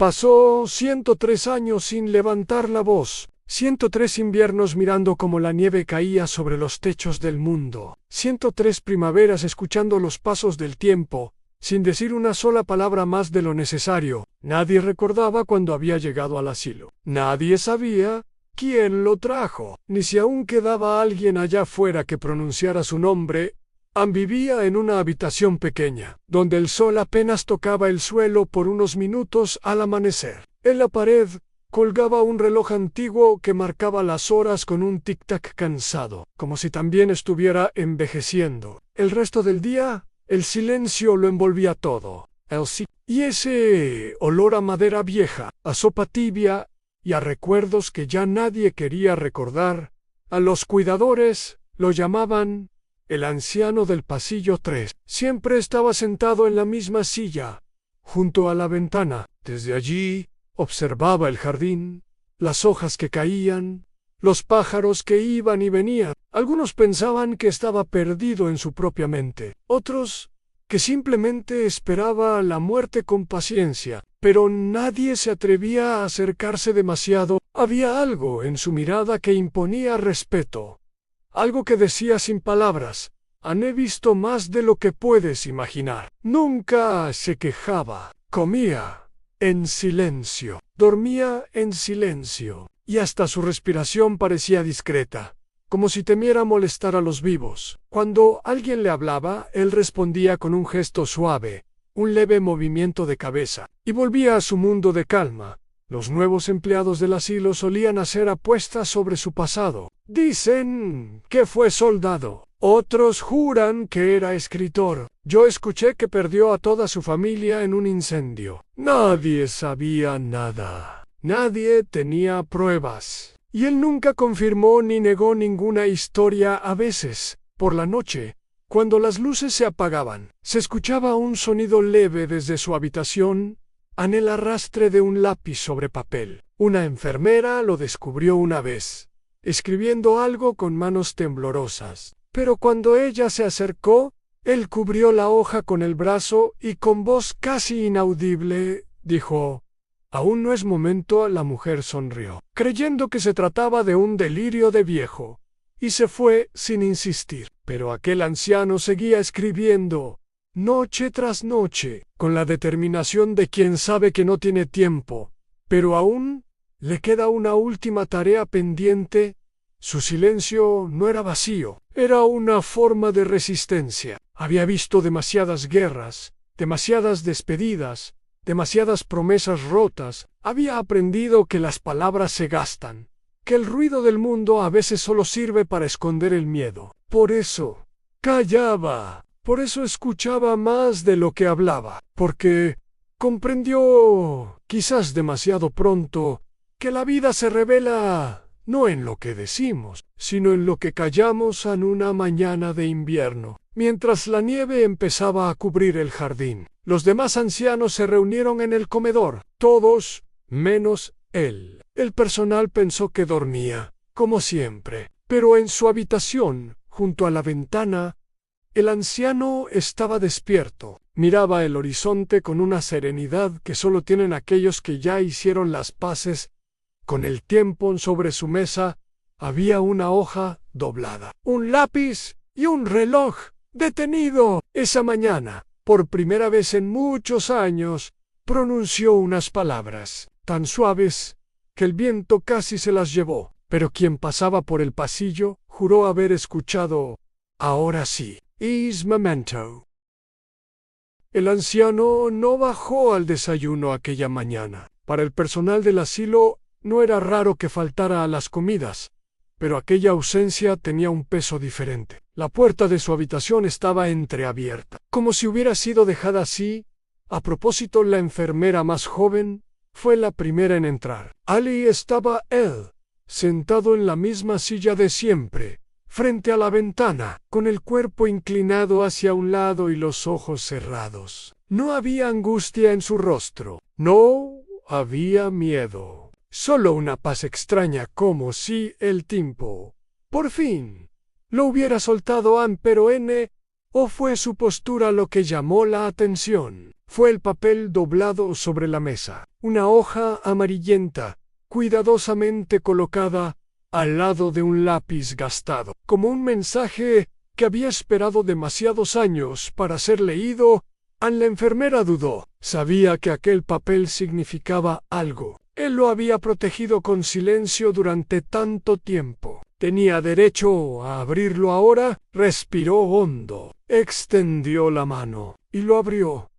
Pasó 103 años sin levantar la voz, 103 inviernos mirando cómo la nieve caía sobre los techos del mundo, 103 primaveras escuchando los pasos del tiempo, sin decir una sola palabra más de lo necesario. Nadie recordaba cuando había llegado al asilo. Nadie sabía quién lo trajo, ni si aún quedaba alguien allá fuera que pronunciara su nombre. Ann vivía en una habitación pequeña, donde el sol apenas tocaba el suelo por unos minutos al amanecer. En la pared colgaba un reloj antiguo que marcaba las horas con un tic-tac cansado, como si también estuviera envejeciendo. El resto del día, el silencio lo envolvía todo. Y ese olor a madera vieja, a sopa tibia y a recuerdos que ya nadie quería recordar. A los cuidadores lo llamaban el anciano del pasillo 3. Siempre estaba sentado en la misma silla, junto a la ventana. Desde allí observaba el jardín, las hojas que caían, los pájaros que iban y venían. Algunos pensaban que estaba perdido en su propia mente, otros que simplemente esperaba la muerte con paciencia, pero nadie se atrevía a acercarse demasiado. Había algo en su mirada que imponía respeto, algo que decía sin palabras: Ann, he visto más de lo que puedes imaginar. Nunca se quejaba, comía en silencio, dormía en silencio, y hasta su respiración parecía discreta, como si temiera molestar a los vivos. Cuando alguien le hablaba, él respondía con un gesto suave, un leve movimiento de cabeza, y volvía a su mundo de calma. Los nuevos empleados del asilo solían hacer apuestas sobre su pasado. Dicen que fue soldado, otros juran que era escritor. Yo escuché que perdió a toda su familia en un incendio. Nadie sabía nada. Nadie tenía pruebas. Y él nunca confirmó ni negó ninguna historia. A veces, por la noche, cuando las luces se apagaban, se escuchaba un sonido leve desde su habitación, en el arrastre de un lápiz sobre papel. Una enfermera lo descubrió una vez, escribiendo algo con manos temblorosas. Pero cuando ella se acercó, él cubrió la hoja con el brazo y con voz casi inaudible dijo: «Aún no es momento». La mujer sonrió, creyendo que se trataba de un delirio de viejo, y se fue sin insistir. Pero aquel anciano seguía escribiendo, noche tras noche, con la determinación de quien sabe que no tiene tiempo, pero aún le queda una última tarea pendiente. Su silencio no era vacío, era una forma de resistencia. Había visto demasiadas guerras, demasiadas despedidas, demasiadas promesas rotas. Había aprendido que las palabras se gastan, que el ruido del mundo a veces solo sirve para esconder el miedo. Por eso callaba, por eso escuchaba más de lo que hablaba, porque comprendió, quizás demasiado pronto, que la vida se revela no en lo que decimos, sino en lo que callamos en una mañana de invierno. Mientras la nieve empezaba a cubrir el jardín, los demás ancianos se reunieron en el comedor, todos menos él. El personal pensó que dormía, como siempre, pero en su habitación, junto a la ventana, el anciano estaba despierto. Miraba el horizonte con una serenidad que solo tienen aquellos que ya hicieron las paces con el tiempo. Sobre su mesa había una hoja doblada, un lápiz y un reloj detenido. Esa mañana, por primera vez en muchos años, pronunció unas palabras tan suaves que el viento casi se las llevó, pero quien pasaba por el pasillo juró haber escuchado: ahora sí, is memento. El anciano no bajó al desayuno aquella mañana. Para el personal del asilo no era raro que faltara a las comidas, pero aquella ausencia tenía un peso diferente. La puerta de su habitación estaba entreabierta, como si hubiera sido dejada así. A propósito, la enfermera más joven fue la primera en entrar. Allí estaba él, sentado en la misma silla de siempre, frente a la ventana, con el cuerpo inclinado hacia un lado y los ojos cerrados. No había angustia en su rostro, no había miedo. Solo una paz extraña, como si el tiempo, por fin, lo hubiera soltado. Pero ¿o fue su postura lo que llamó la atención? fue el papel doblado sobre la mesa, una hoja amarillenta, cuidadosamente colocada al lado de un lápiz gastado, como un mensaje que había esperado demasiados años para ser leído. La enfermera dudó. Sabía que aquel papel significaba algo. Él lo había protegido con silencio durante tanto tiempo. ¿Tenía derecho a abrirlo ahora? Respiró hondo, extendió la mano y lo abrió.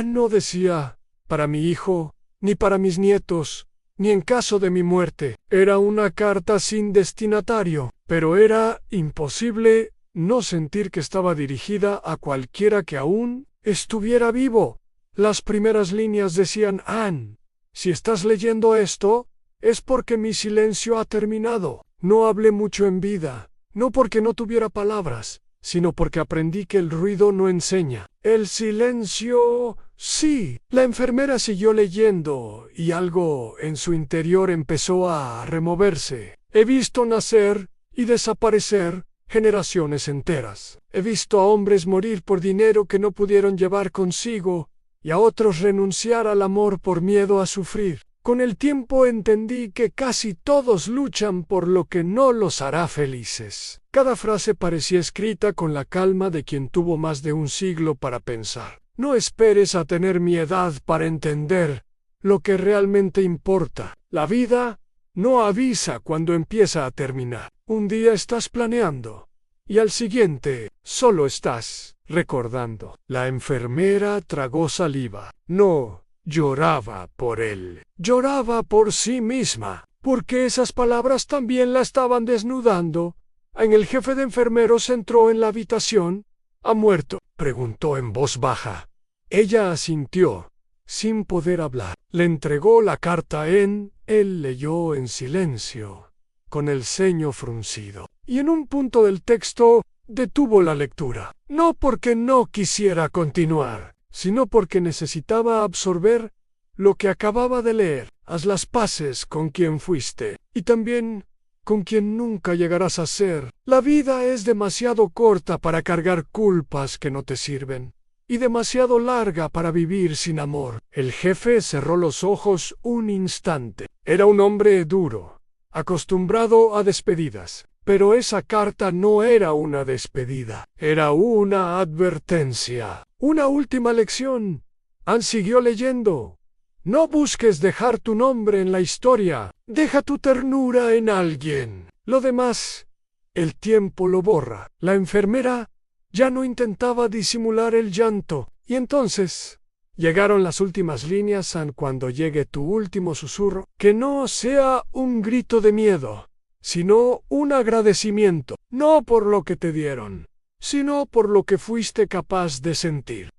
No decía para mi hijo, ni para mis nietos, ni en caso de mi muerte. Era una carta sin destinatario, pero era imposible no sentir que estaba dirigida a cualquiera que aún estuviera vivo. Las primeras líneas decían: Anne, si estás leyendo esto, es porque mi silencio ha terminado. No hablé mucho en vida, no porque no tuviera palabras, sino porque aprendí que el ruido no enseña. El silencio, sí. La enfermera siguió leyendo y algo en su interior empezó a removerse. He visto nacer y desaparecer generaciones enteras. He visto a hombres morir por dinero que no pudieron llevar consigo y a otros renunciar al amor por miedo a sufrir. Con el tiempo entendí que casi todos luchan por lo que no los hará felices. Cada frase parecía escrita con la calma de quien tuvo más de un siglo para pensar. No esperes a tener mi edad para entender lo que realmente importa. La vida no avisa cuando empieza a terminar. Un día estás planeando y al siguiente solo estás recordando. La enfermera tragó saliva. No lloraba por él, lloraba por sí misma, porque esas palabras también la estaban desnudando. El jefe de enfermeros entró en la habitación. ¿Ha muerto?, preguntó en voz baja. Ella asintió, sin poder hablar. Le entregó la carta. Él leyó en silencio, con el ceño fruncido, y en un punto del texto detuvo la lectura. No porque no quisiera continuar, sino porque necesitaba absorber lo que acababa de leer. Haz las paces con quien fuiste, y también con quien nunca llegarás a ser. La vida es demasiado corta para cargar culpas que no te sirven, y demasiado larga para vivir sin amor. El jefe cerró los ojos un instante. Era un hombre duro, acostumbrado a despedidas. Pero esa carta no era una despedida, era una advertencia, una última lección. Anne siguió leyendo. No busques dejar tu nombre en la historia, deja tu ternura en alguien. Lo demás, el tiempo lo borra. La enfermera ya no intentaba disimular el llanto, y entonces llegaron las últimas líneas. Anne, cuando llegue tu último susurro, que no sea un grito de miedo, sino un agradecimiento, no por lo que te dieron, sino por lo que fuiste capaz de sentir.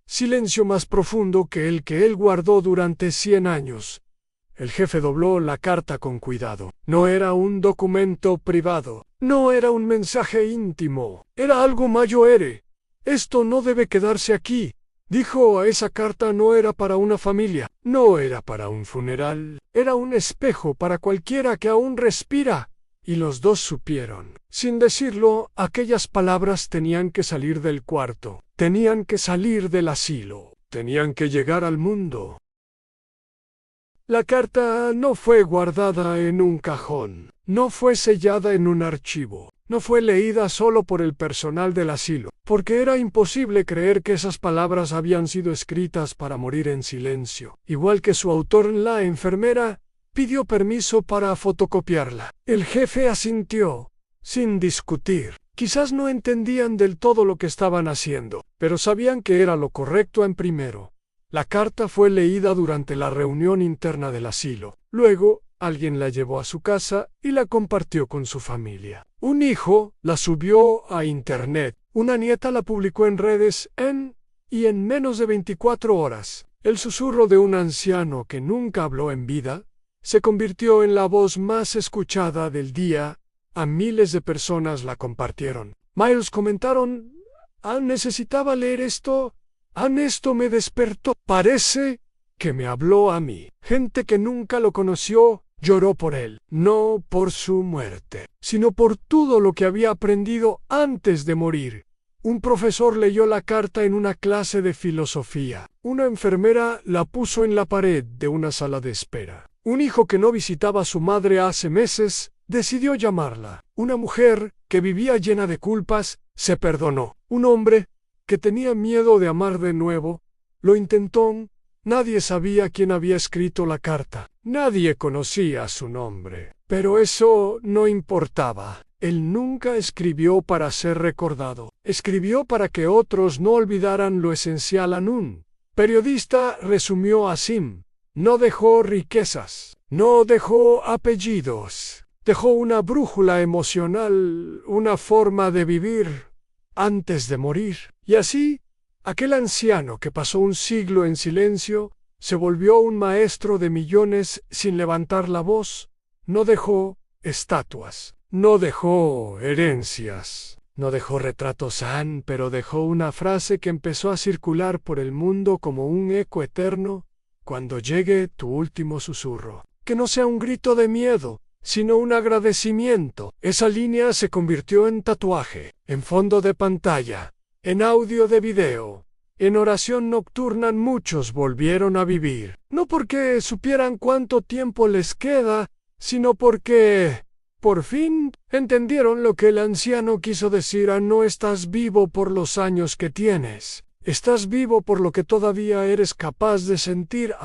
Silencio más profundo que el que él guardó durante 100 años. El jefe dobló la carta con cuidado. No era un documento privado, no era un mensaje íntimo, era algo mayor. Esto no debe quedarse aquí, dijo. Esa carta no era para una familia, no era para un funeral, era un espejo para cualquiera que aún respira. Y los dos supieron. Sin decirlo, aquellas palabras tenían que salir del cuarto, tenían que salir del asilo, tenían que llegar al mundo. La carta no fue guardada en un cajón, no fue sellada en un archivo, no fue leída solo por el personal del asilo, porque era imposible creer que esas palabras habían sido escritas para morir en silencio. Igual que su autor, la enfermera pidió permiso para fotocopiarla. El jefe asintió, sin discutir. Quizás no entendían del todo lo que estaban haciendo, pero sabían que era lo correcto en primero. La carta fue leída durante la reunión interna del asilo. Luego, alguien la llevó a su casa y la compartió con su familia. Un hijo la subió a internet. Una nieta la publicó en redes y en menos de 24 horas, el susurro de un anciano que nunca habló en vida se convirtió en la voz más escuchada del día. A miles de personas la compartieron. Miles comentaron: necesitaba leer esto. Esto me despertó. Parece que me habló a mí. Gente que nunca lo conoció lloró por él, no por su muerte, sino por todo lo que había aprendido antes de morir. Un profesor leyó la carta en una clase de filosofía. Una enfermera la puso en la pared de una sala de espera. Un hijo que no visitaba a su madre hace meses decidió llamarla. Una mujer que vivía llena de culpas se perdonó. Un hombre que tenía miedo de amar de nuevo lo intentó. Nadie sabía quién había escrito la carta. Nadie conocía su nombre. Pero eso no importaba. Él nunca escribió para ser recordado. Escribió para que otros no olvidaran lo esencial. Un periodista resumió así: no dejó riquezas, no dejó apellidos, dejó una brújula emocional, una forma de vivir antes de morir. Y así, aquel anciano que pasó un siglo en silencio se volvió un maestro de millones sin levantar la voz. No dejó estatuas, no dejó herencias, no dejó retratos, pero dejó una frase que empezó a circular por el mundo como un eco eterno: cuando llegue tu último susurro. Que no sea un grito de miedo, sino un agradecimiento. Esa línea se convirtió en tatuaje, en fondo de pantalla, en audio de video. En oración nocturna muchos volvieron a vivir, no porque supieran cuánto tiempo les queda, sino porque, por fin, entendieron lo que el anciano quiso decir: no estás vivo por los años que tienes, estás vivo por lo que todavía eres capaz de sentir.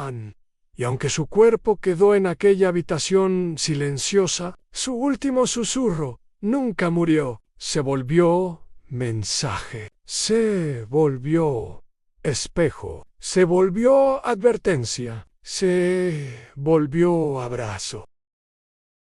Y aunque su cuerpo quedó en aquella habitación silenciosa, su último susurro nunca murió. Se volvió mensaje, se volvió espejo, se volvió advertencia, se volvió abrazo.